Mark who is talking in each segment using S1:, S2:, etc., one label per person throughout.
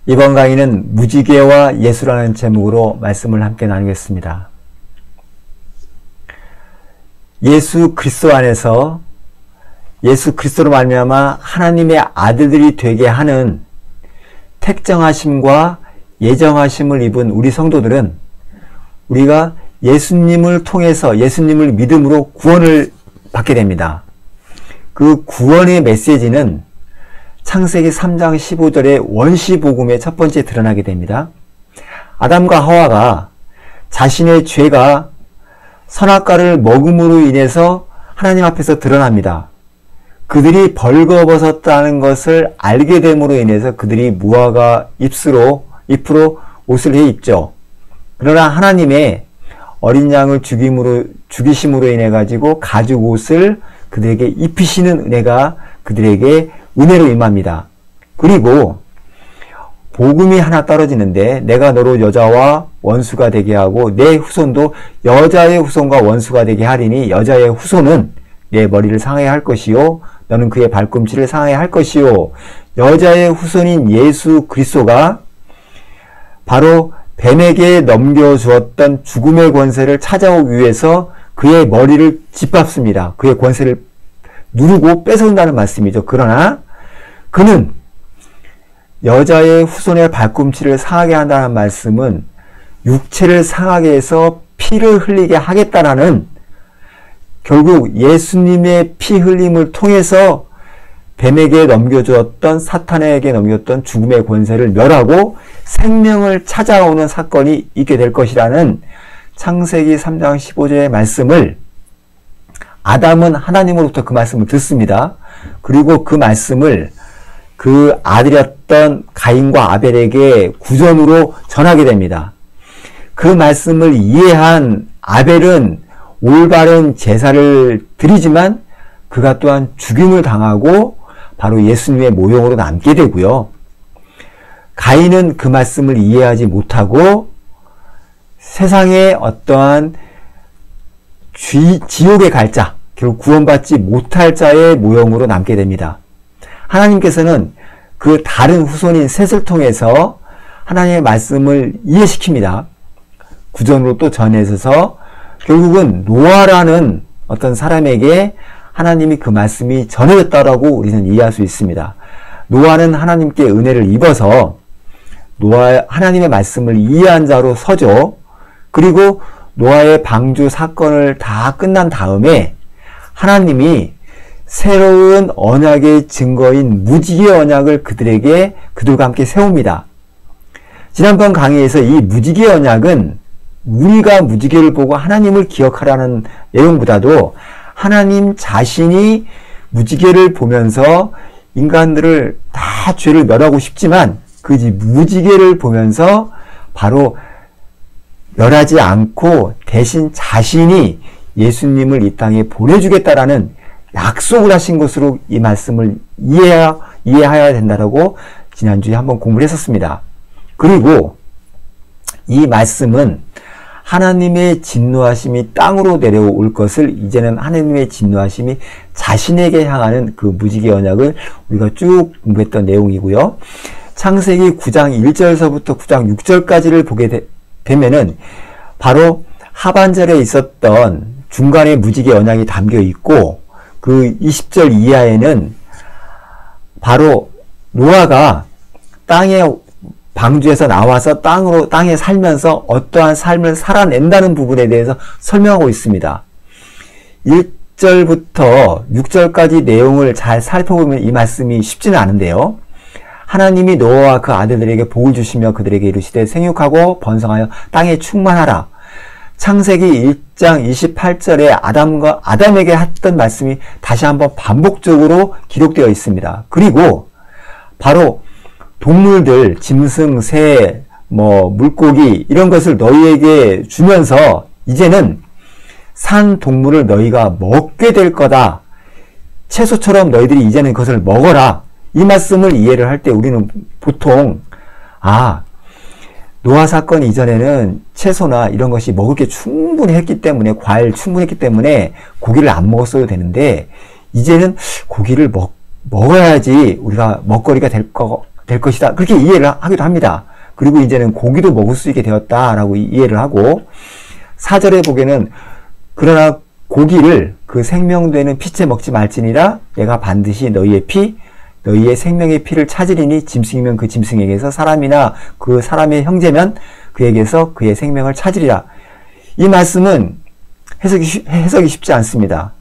S1: 이번 강의는 무지개와 예수라는 제목으로 말씀을 함께 나누겠습니다. 예수 그리스도 안에서 예수 그리스도로 말미암아 하나님의 아들들이 되게 하는 택정하심과 예정하심을 입은 우리 성도들은 우리가 예수님을 통해서 예수님을 믿음으로 구원을 받게 됩니다. 그 구원의 메시지는 창세기 3장 15절의 원시복음의 첫 번째 드러나게 됩니다. 아담과 하와가 자신의 죄가 선악과를 먹음으로 인해서 하나님 앞에서 드러납니다. 그들이 벌거벗었다는 것을 알게 됨으로 인해서 그들이 무화과 잎으로 옷을 해 입죠. 그러나 하나님의 어린 양을 죽이심으로 인해 가지고 가죽 옷을 그들에게 입히시는 은혜가 그들에게 은혜로 임합니다. 그리고 복음이 하나 떨어지는데 내가 너로 여자와 원수가 되게 하고 내 후손도 여자의 후손과 원수가 되게 하리니 여자의 후손은 내 머리를 상하게 할 것이요 너는 그의 발꿈치를 상하게 할 것이요. 여자의 후손인 예수 그리스도가 바로 뱀에게 넘겨주었던 죽음의 권세를 찾아오기 위해서 그의 머리를 짓밟습니다. 그의 권세를 누르고 뺏어온다는 말씀이죠. 그러나 그는 여자의 후손의 발꿈치를 상하게 한다는 말씀은 육체를 상하게 해서 피를 흘리게 하겠다라는, 결국 예수님의 피 흘림을 통해서 뱀에게 넘겨주었던, 사탄에게 넘겼던 죽음의 권세를 멸하고 생명을 찾아오는 사건이 있게 될 것이라는 창세기 3장 15절의 말씀을, 아담은 하나님으로부터 그 말씀을 듣습니다. 그리고 그 말씀을 그 아들이었던 가인과 아벨에게 구전으로 전하게 됩니다. 그 말씀을 이해한 아벨은 올바른 제사를 드리지만 그가 또한 죽임을 당하고 바로 예수님의 모형으로 남게 되고요. 가인은 그 말씀을 이해하지 못하고 세상의 어떠한 지옥에 갈 자, 결국 구원받지 못할 자의 모형으로 남게 됩니다. 하나님께서는 그 다른 후손인 셋을 통해서 하나님의 말씀을 이해시킵니다. 구전으로 또 전해져서 결국은 노아라는 어떤 사람에게 하나님이 그 말씀이 전해졌다라고 우리는 이해할 수 있습니다. 노아는 하나님께 은혜를 입어서 하나님의 말씀을 이해한 자로 서죠. 그리고 노아의 방주 사건을 다 끝난 다음에 하나님이 새로운 언약의 증거인 무지개 언약을 그들과 함께 세웁니다. 지난번 강의에서 이 무지개 언약은 우리가 무지개를 보고 하나님을 기억하라는 내용보다도 하나님 자신이 무지개를 보면서 인간들을 다 죄를 멸하고 싶지만 그 무지개를 보면서 바로 멸하지 않고 대신 자신이 예수님을 이 땅에 보내주겠다라는 약속을 하신 것으로 이 말씀을 이해해야 된다라고 지난주에 한번 공부를 했었습니다. 그리고 이 말씀은 하나님의 진노하심이 땅으로 내려올 것을 이제는 하나님의 진노하심이 자신에게 향하는 그 무지개 언약을 우리가 쭉 공부했던 내용이고요. 창세기 9장 1절서부터 9장 6절까지를 보게 되면은 바로 하반절에 있었던 중간에 무지개 언약이 담겨 있고 그 20절 이하에는 바로 노아가 땅의 방주에서 나와서 땅에 살면서 어떠한 삶을 살아낸다는 부분에 대해서 설명하고 있습니다. 1절부터 6절까지 내용을 잘 살펴보면 이 말씀이 쉽지는 않은데요. 하나님이 노아와 그 아들들에게 복을 주시며 그들에게 이르시되 생육하고 번성하여 땅에 충만하라. 창세기 1장 28절에 아담에게 했던 말씀이 다시 한번 반복적으로 기록되어 있습니다. 그리고 바로 동물들, 짐승, 새, 물고기 이런 것을 너희에게 주면서 이제는 산 동물을 너희가 먹게 될 거다. 채소처럼 너희들이 이제는 그것을 먹어라. 이 말씀을 이해를 할 때 우리는 보통 노아 사건 이전에는 채소나 이런 것이 먹을 게 충분히 했기 때문에, 과일 충분했기 때문에 고기를 안 먹었어도 되는데 이제는 고기를 먹어야지 우리가 먹거리가 될 될 것이다. 그렇게 이해를 하기도 합니다. 그리고 이제는 고기도 먹을 수 있게 되었다라고 이해를 하고 4절에 보기에는 그러나 고기를 그 생명되는 피째 먹지 말지니라 내가 반드시 너희의 생명의 피를 찾으리니 짐승이면 그 짐승에게서 사람이나 그 사람의 형제면 그에게서 그의 생명을 찾으리라. 이 말씀은 해석이 쉽지 않습니다.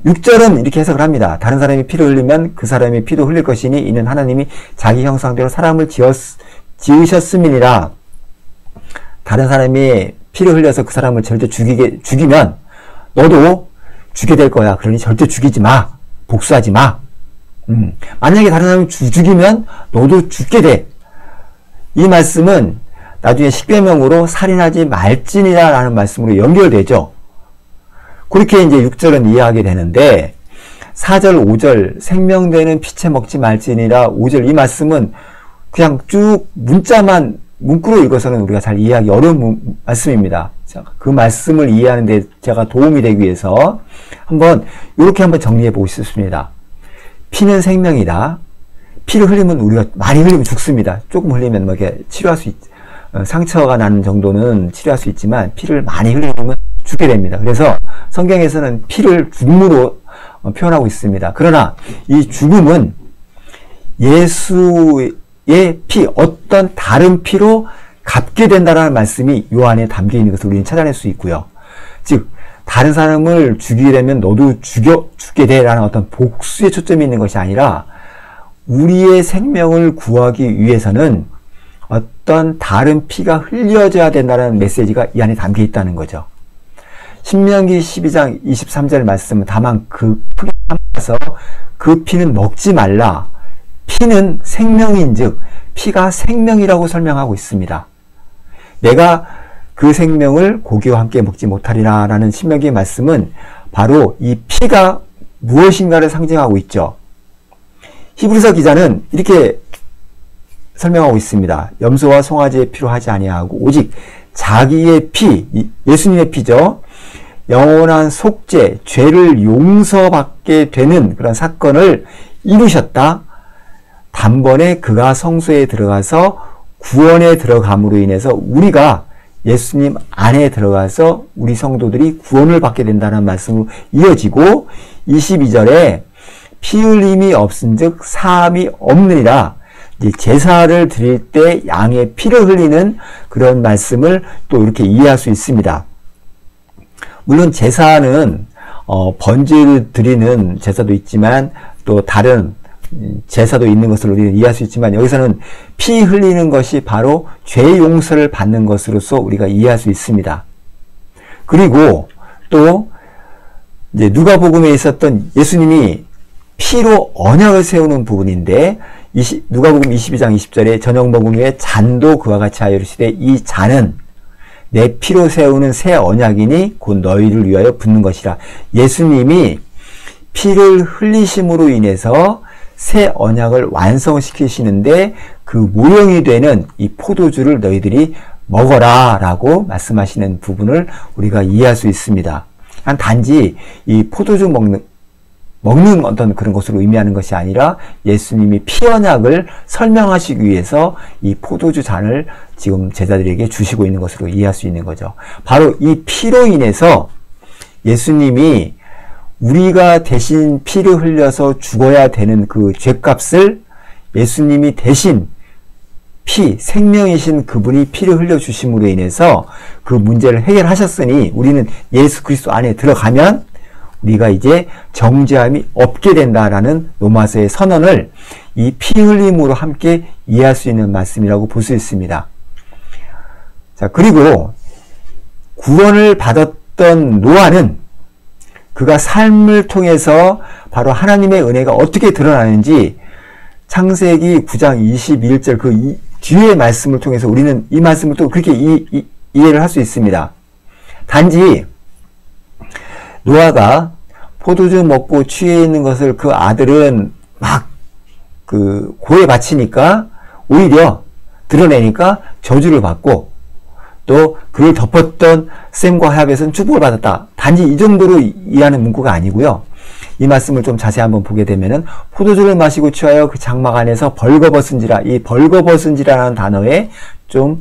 S1: 6절은 이렇게 해석을 합니다. 다른 사람이 피를 흘리면 그 사람의 피도 흘릴 것이니 이는 하나님이 자기 형상대로 사람을 지으셨음이니라. 다른 사람이 피를 흘려서 그 사람을 절대 죽이면 너도 죽게 될 거야. 그러니 절대 죽이지 마. 복수하지 마. 만약에 다른 사람을 죽이면 너도 죽게 돼. 이 말씀은 나중에 십계명으로 살인하지 말지니라 라는 말씀으로 연결되죠. 그렇게 이제 6절은 이해하게 되는데 4절, 5절 생명되는 피채 먹지 말지니라 5절 이 말씀은 그냥 쭉 문구로 읽어서는 우리가 잘 이해하기 어려운 말씀입니다. 그 말씀을 이해하는 데 제가 도움이 되기 위해서 이렇게 한번 정리해 보고 싶습니다. 피는 생명이다. 피를 흘리면 우리가 많이 흘리면 죽습니다. 조금 흘리면 뭐 이렇게 치료할 수 상처가 나는 정도는 치료할 수 있지만 피를 많이 흘리면 죽게 됩니다. 그래서 성경에서는 피를 죽음으로 표현하고 있습니다. 그러나 이 죽음은 예수의 피, 어떤 다른 피로 갚게 된다는 말씀이 요 안에 담겨 있는 것을 우리는 찾아낼 수 있고요. 즉 다른 사람을 죽이게 되면 너도 죽게 돼라는 어떤 복수에 초점이 있는 것이 아니라 우리의 생명을 구하기 위해서는 어떤 다른 피가 흘려져야 된다는 메시지가 이 안에 담겨 있다는 거죠. 신명기 12장 23절 말씀은 다만 그 크게 삼아서 그 피는 먹지 말라. 피는 생명인즉 피가 생명이라고 설명하고 있습니다. 내가 그 생명을 고기와 함께 먹지 못하리라 라는 신명기의 말씀은 바로 이 피가 무엇인가를 상징하고 있죠. 히브리서 기자는 이렇게 설명하고 있습니다. 염소와 송아지의 피로 하지 아니하고 오직 자기의 피, 예수님의 피죠. 영원한 속죄, 죄를 용서받게 되는 그런 사건을 이루셨다. 단번에 그가 성소에 들어가서 구원에 들어감으로 인해서 우리가 예수님 안에 들어가서 우리 성도들이 구원을 받게 된다는 말씀으로 이어지고 22절에 피 흘림이 없은즉 사함이 없느니라. 제사를 드릴 때 양의 피를 흘리는 그런 말씀을 또 이렇게 이해할 수 있습니다. 물론 제사는 번제를 드리는 제사도 있지만 또 다른 제사도 있는 것을 우리는 이해할 수 있지만 여기서는 피 흘리는 것이 바로 죄 용서를 받는 것으로서 우리가 이해할 수 있습니다. 그리고 또 이제 누가복음에 있었던 예수님이 피로 언약을 세우는 부분인데 누가복음 22장 20절에 저녁 먹은 후에 잔도 그와 같이 하여 이르시되 이 잔은 내 피로 세우는 새 언약이니 곧 너희를 위하여 붓는 것이라. 예수님이 피를 흘리심으로 인해서 새 언약을 완성시키시는데 그 모형이 되는 이 포도주를 너희들이 먹어라 라고 말씀하시는 부분을 우리가 이해할 수 있습니다. 단지 이 포도주 먹는 어떤 그런 것으로 의미하는 것이 아니라 예수님이 피 언약을 설명하시기 위해서 이 포도주 잔을 지금 제자들에게 주시고 있는 것으로 이해할 수 있는 거죠. 바로 이 피로 인해서 예수님이 우리가 대신 피를 흘려서 죽어야 되는 그 죄값을 예수님이 대신 생명이신 그분이 피를 흘려주심으로 인해서 그 문제를 해결하셨으니 우리는 예수 그리스도 안에 들어가면 우리가 이제 정죄함이 없게 된다라는 로마서의 선언을 이 피 흘림으로 함께 이해할 수 있는 말씀이라고 볼 수 있습니다. 자, 그리고 구원을 받았던 노아는 그가 삶을 통해서 바로 하나님의 은혜가 어떻게 드러나는지 창세기 9장 21절 그 뒤의 말씀을 통해서 우리는 이 말씀을 또 그렇게 이해를 할 수 있습니다. 단지 노아가 포도주 먹고 취해 있는 것을 그 아들은 막 그 고에 바치니까 오히려 드러내니까 저주를 받고 또 그를 덮었던 셈과 합에서는 축복을 받았다. 단지 이 정도로 이해하는 문구가 아니고요. 이 말씀을 좀 자세히 한번 보게 되면은 포도주를 마시고 취하여 그 장막 안에서 벌거벗은지라, 이 벌거벗은지라는 단어에 좀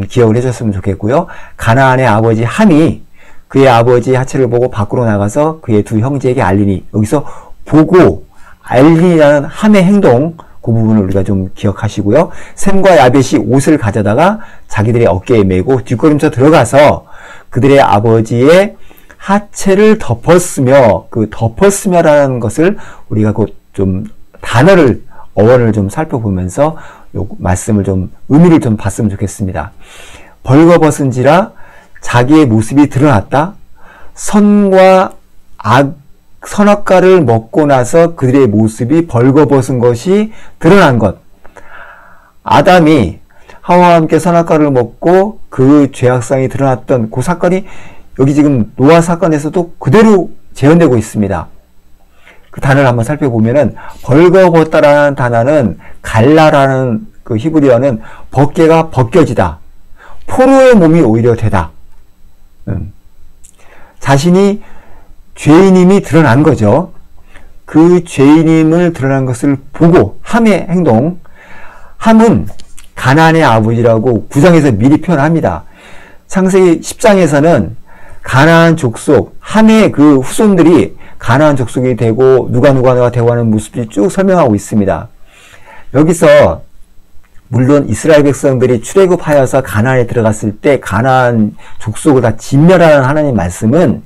S1: 기억을 해줬으면 좋겠고요. 가나안의 아버지 함이 그의 아버지 하체를 보고 밖으로 나가서 그의 두 형제에게 알리니, 여기서 보고 알리니라는 함의 행동, 그 부분을 우리가 좀 기억하시고요. 셈과 야벳이 옷을 가져다가 자기들의 어깨에 메고 뒷걸음쳐 들어가서 그들의 아버지의 하체를 덮었으며, 그 덮었으며라는 것을 우리가 곧 좀 단어를, 어원을 좀 살펴보면서 요 말씀을 좀 의미를 좀 봤으면 좋겠습니다. 벌거벗은지라 자기의 모습이 드러났다. 선과 선악과를 먹고 나서 그들의 모습이 벌거벗은 것이 드러난 것. 아담이 하와와 함께 선악과를 먹고 그 죄악상이 드러났던 그 사건이 여기 지금 노아 사건에서도 그대로 재현되고 있습니다. 그 단어를 한번 살펴보면은 벌거벗다라는 단어는 갈라라는 그 히브리어는 벗개가 벗겨지다. 포로의 몸이 오히려 되다. 자신이 죄인임이 드러난 거죠. 그 죄인임을 드러난 것을 보고 함의 행동, 함은 가나안의 아버지라고 9장에서 미리 표현합니다. 창세기 10장에서는 가나안 족속, 함의 그 후손들이 가나안 족속이 되고 누가 대화하는 모습이 쭉 설명하고 있습니다. 여기서 물론 이스라엘 백성들이 출애굽하여서 가나안에 들어갔을 때 가나안 족속을 다 진멸하는 하나님 말씀은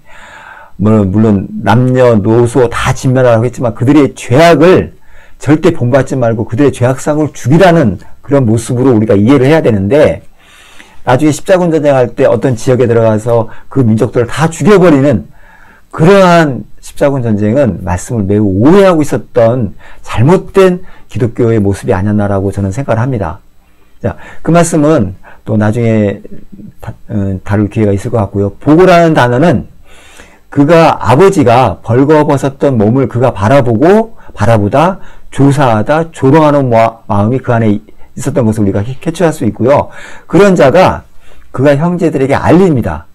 S1: 물론 남녀노소 다 진멸하라고 했지만 그들의 죄악을 절대 본받지 말고 그들의 죄악상을 죽이라는 그런 모습으로 우리가 이해를 해야 되는데, 나중에 십자군 전쟁할 때 어떤 지역에 들어가서 그 민족들을 다 죽여버리는 그러한 십자군 전쟁은 말씀을 매우 오해하고 있었던 잘못된 기독교의 모습이 아니었나라고 저는 생각을 합니다. 자, 그 말씀은 또 나중에 다룰 기회가 있을 것 같고요. 보고라는 단어는 그가 아버지가 벌거벗었던 몸을 그가 바라보다 조사하다 조롱하는 마음이 그 안에 있었던 것을 우리가 캐치할 수 있고요. 그런 자가 그가 형제들에게 알립니다.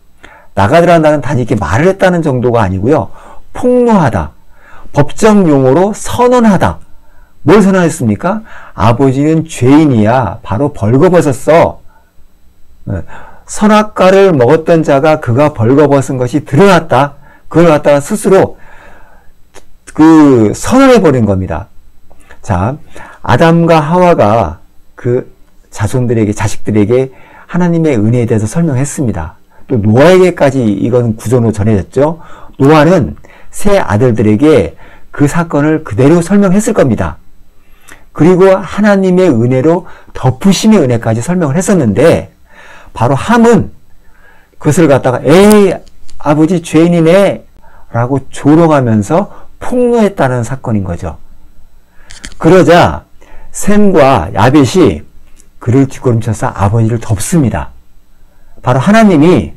S1: 나가더라 나는 단지 이렇게 말을 했다는 정도가 아니고요. 폭로하다. 법정 용어로 선언하다. 뭘 선언했습니까? 아버지는 죄인이야. 바로 벌거벗었어. 선악과를 먹었던 자가 그가 벌거벗은 것이 드러났다. 그걸 갖다가 스스로 그 선언해버린 겁니다. 자, 아담과 하와가 그 자식들에게 하나님의 은혜에 대해서 설명했습니다. 또 노아에게까지 이건 구전으로 전해졌죠. 노아는 세 아들들에게 그 사건을 그대로 설명했을 겁니다. 그리고 하나님의 은혜로 덮으심의 은혜까지 설명을 했었는데, 바로 함은 그것을 갖다가 에이 아버지 죄인이네 라고 조롱하면서 폭로했다는 사건인 거죠. 그러자 셈과 야벳이 그를 뒷걸음쳐서 아버지를 덮습니다. 바로 하나님이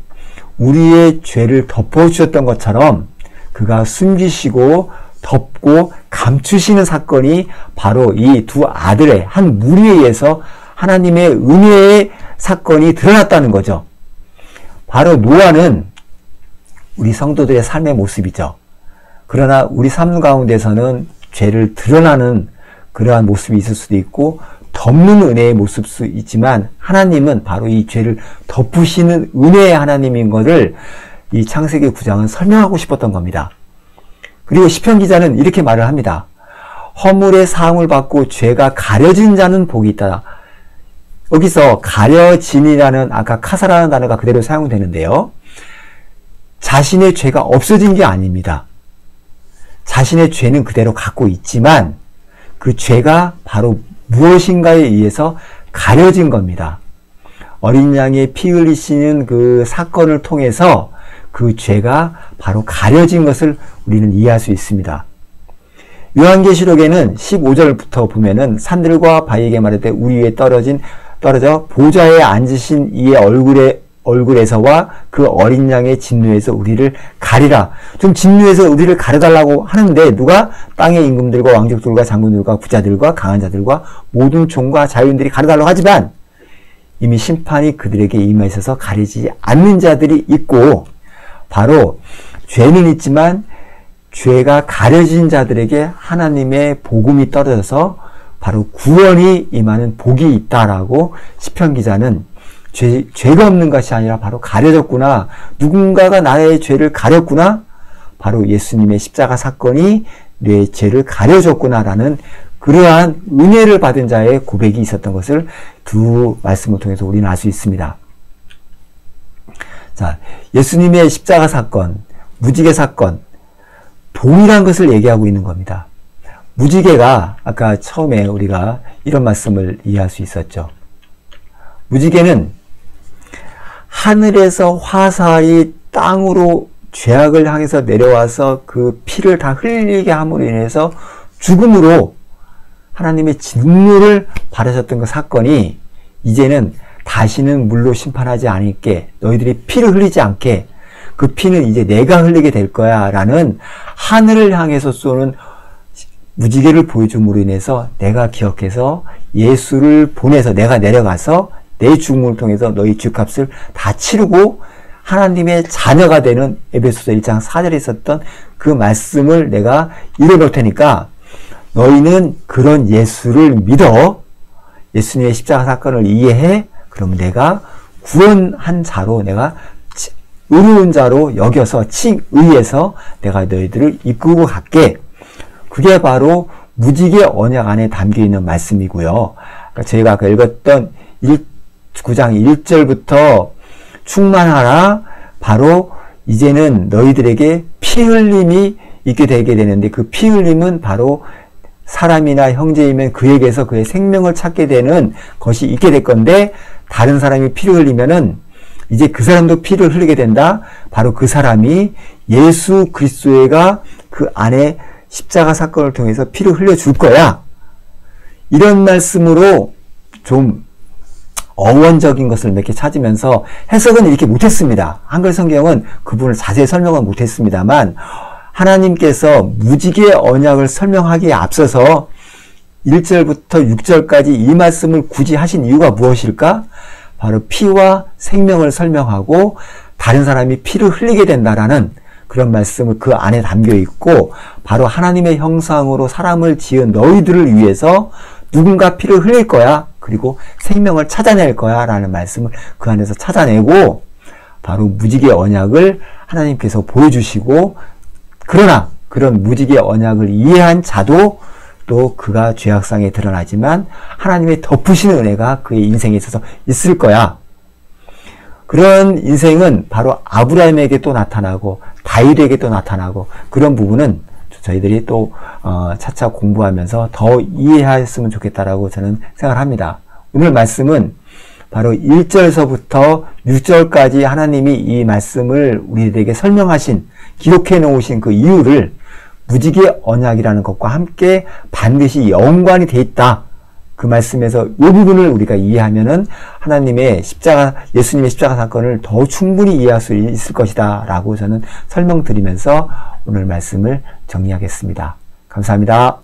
S1: 우리의 죄를 덮어주셨던 것처럼 그가 숨기시고 덮고 감추시는 사건이 바로 이 두 아들의 한 무리에 의해서 하나님의 은혜의 사건이 드러났다는 거죠. 바로 노아는 우리 성도들의 삶의 모습이죠. 그러나 우리 삶 가운데서는 죄를 드러나는 그러한 모습이 있을 수도 있고 덮는 은혜의 모습일 수 있지만, 하나님은 바로 이 죄를 덮으시는 은혜의 하나님인 것을 이 창세기 9장은 설명하고 싶었던 겁니다. 그리고 시편 기자는 이렇게 말을 합니다. 허물의 사함을 받고 죄가 가려진 자는 복이 있다. 여기서 가려진이라는, 아까 카사라는 단어가 그대로 사용되는데요. 자신의 죄가 없어진 게 아닙니다. 자신의 죄는 그대로 갖고 있지만 그 죄가 바로 무엇인가에 의해서 가려진 겁니다. 어린 양의 피 흘리시는 그 사건을 통해서 그 죄가 바로 가려진 것을 우리는 이해할 수 있습니다. 요한계시록에는 15절부터 보면은 산들과 바위에게 말할 우리 위에 떨어져 보좌에 앉으신 이의 얼굴에서와 그 어린 양의 진노에서 우리를 가리라. 좀 진노에서 우리를 가려달라고 하는데, 누가? 땅의 임금들과 왕족들과 장군들과 부자들과 강한 자들과 모든 종과 자유인들이 가려달라고 하지만 이미 심판이 그들에게 임해 있어서 가리지 않는 자들이 있고, 바로 죄는 있지만 죄가 가려진 자들에게 하나님의 복음이 떨어져서 바로 구원이 임하는 복이 있다라고 시편 기자는 죄가 없는 것이 아니라 바로 가려졌구나. 누군가가 나의 죄를 가렸구나. 바로 예수님의 십자가 사건이 내 죄를 가려줬구나라는 그러한 은혜를 받은 자의 고백이 있었던 것을 두 말씀을 통해서 우리는 알 수 있습니다. 자, 예수님의 십자가 사건, 무지개 사건, 동일한 것을 얘기하고 있는 겁니다. 무지개가 아까 처음에 우리가 이런 말씀을 이해할 수 있었죠. 무지개는 하늘에서 화살이 땅으로 죄악을 향해서 내려와서 그 피를 다 흘리게 함으로 인해서 죽음으로 하나님의 진노를 받으셨던 그 사건이 이제는 다시는 물로 심판하지 않을게, 너희들이 피를 흘리지 않게, 그 피는 이제 내가 흘리게 될 거야 라는 하늘을 향해서 쏘는 무지개를 보여줌으로 인해서 내가 기억해서 예수를 보내서 내가 내려가서 내 죽음을 통해서 너희 죄값을 다 치르고 하나님의 자녀가 되는 에베소서 1장 4절에 있었던 그 말씀을 내가 이뤄놓을 테니까 너희는 그런 예수를 믿어 예수님의 십자가 사건을 이해해. 그러면 내가 구원한 자로 내가 의로운 자로 여겨서 칭의해서 내가 너희들을 이끌고 갈게. 그게 바로 무지개 언약 안에 담겨있는 말씀이고요. 저희가 아까 읽었던 9장 1절부터 충만하라. 바로 이제는 너희들에게 피 흘림이 있게 되게 되는데 그 피 흘림은 바로 사람이나 형제이면 그에게서 그의 생명을 찾게 되는 것이 있게 될 건데 다른 사람이 피를 흘리면은 이제 그 사람도 피를 흘리게 된다. 바로 그 사람이 예수 그리스도가 그 안에 십자가 사건을 통해서 피를 흘려줄 거야. 이런 말씀으로 좀 어원적인 것을 몇 개 찾으면서 해석은 이렇게 못했습니다. 한글 성경은 그분을 자세히 설명은 못했습니다만 하나님께서 무지개 언약을 설명하기에 앞서서 1절부터 6절까지 이 말씀을 굳이 하신 이유가 무엇일까? 바로 피와 생명을 설명하고 다른 사람이 피를 흘리게 된다라는 그런 말씀을 그 안에 담겨 있고 바로 하나님의 형상으로 사람을 지은 너희들을 위해서 누군가 피를 흘릴 거야. 그리고 생명을 찾아낼 거야 라는 말씀을 그 안에서 찾아내고 바로 무지개 언약을 하나님께서 보여주시고 그러나 그런 무지개 언약을 이해한 자도 또 그가 죄악상에 드러나지만 하나님의 덮으시는 은혜가 그의 인생에 있어서 있을 거야. 그런 인생은 바로 아브라함에게 또 나타나고 다윗에게 또 나타나고 그런 부분은 저희들이 또 차차 공부하면서 더 이해했으면 좋겠다라고 저는 생각을 합니다. 오늘 말씀은 바로 1절서부터 6절까지 하나님이 이 말씀을 우리들에게 설명하신 기록해 놓으신 그 이유를 무지개 언약이라는 것과 함께 반드시 연관이 돼 있다. 그 말씀에서 이 부분을 우리가 이해하면은 하나님의 십자가, 예수님의 십자가 사건을 더 충분히 이해할 수 있을 것이다 라고 저는 설명드리면서 오늘 말씀을 정리하겠습니다. 감사합니다.